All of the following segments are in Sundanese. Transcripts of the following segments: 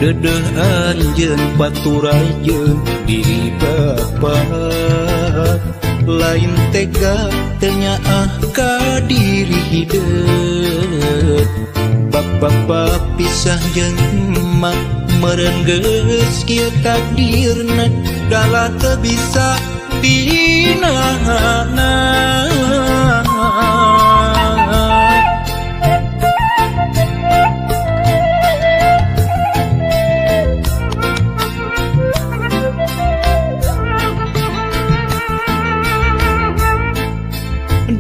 dedeh anjeun baturajeun diri bapa lain tega tenyaah ka diri hideung bapa pisah jeung emak meureun geus kieu takdirna dalah teu bisa dinahanna.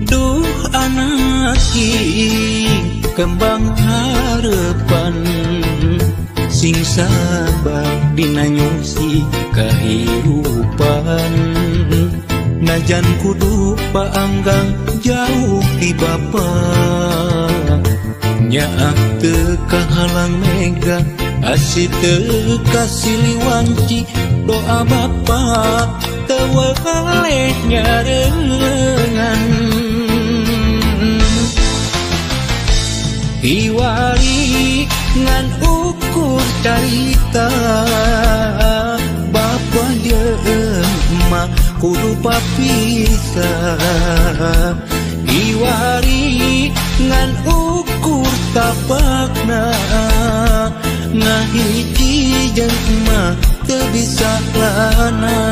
Duh anak king kembang harapan sing sabar dina nyusi kahirupan najan kudu paanggang jauh ti bapa nyaak teu kahalang mega asih teu kasiliwanci doa bapa teu waleh nyareungan hiwari ngan ukur carita bapa jeung emak kudu papisah hiwari ngan ukur tapakna ngahiji jeung emak teu bisa lana.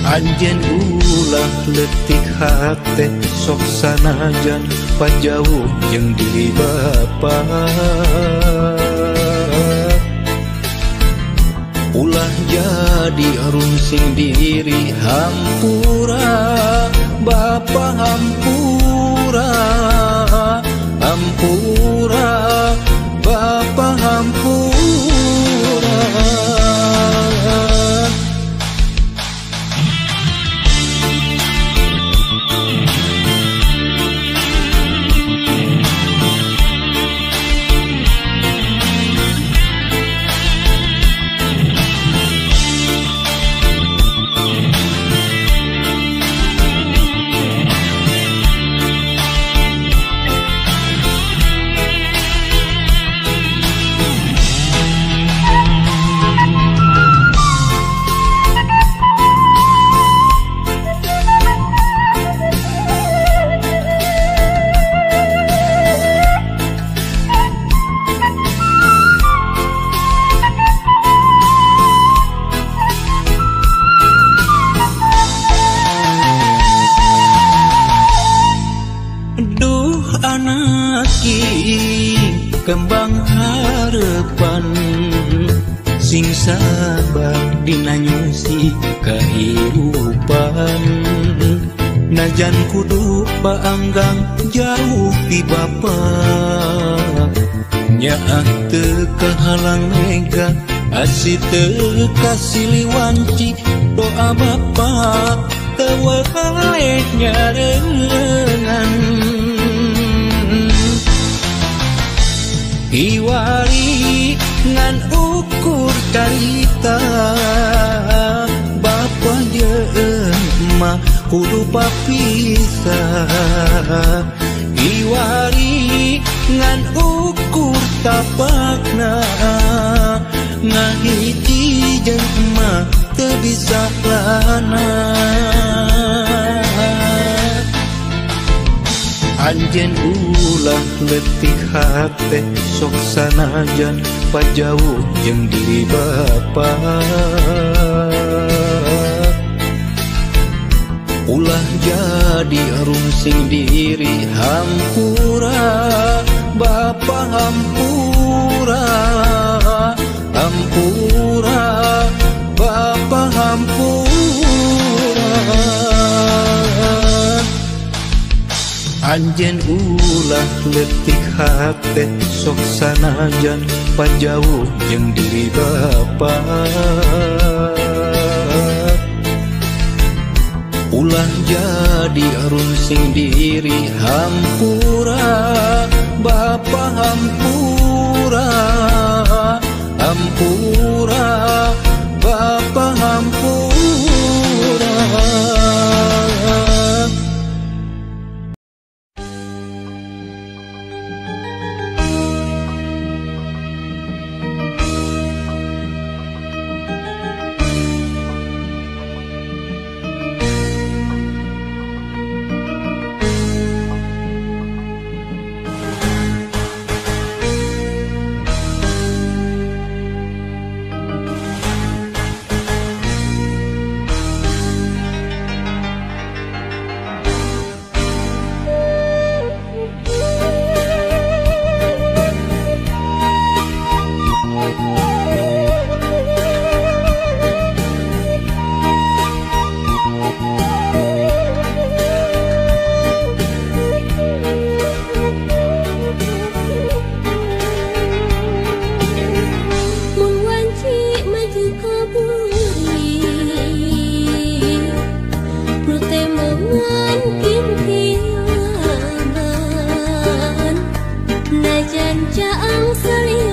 Anjeun ulah leutik hate sok sanajan pajauh jeung diri bapa ulah jadi runsing diri hampura bapa hampura hampura bapa hampura. Kembang harapan sing sabar dina nyusi kahirupan najan kudu paanggang jauh ti bapa nyaak teu kahalang mega asih teu kasiliwanci doa bapa teu waleh nyareungan hiwari ngan ukur carita bapa jeung emak kudu papisah hiwari ngan ukur tapakna ngahiji jeung emak teu bisa lana. Anjeun ulah leutik hate sok sanajan pajauh jeung diri bapa ulah jadi runsing diri hampura bapa hampura hampura bapa hampura. Anjeun ulah leutik hate sok sanajan pajauh jeung diri bapa ulah jadi runsing diri hampura bapa hampura hampura bapa hampura. Senajan jaang seling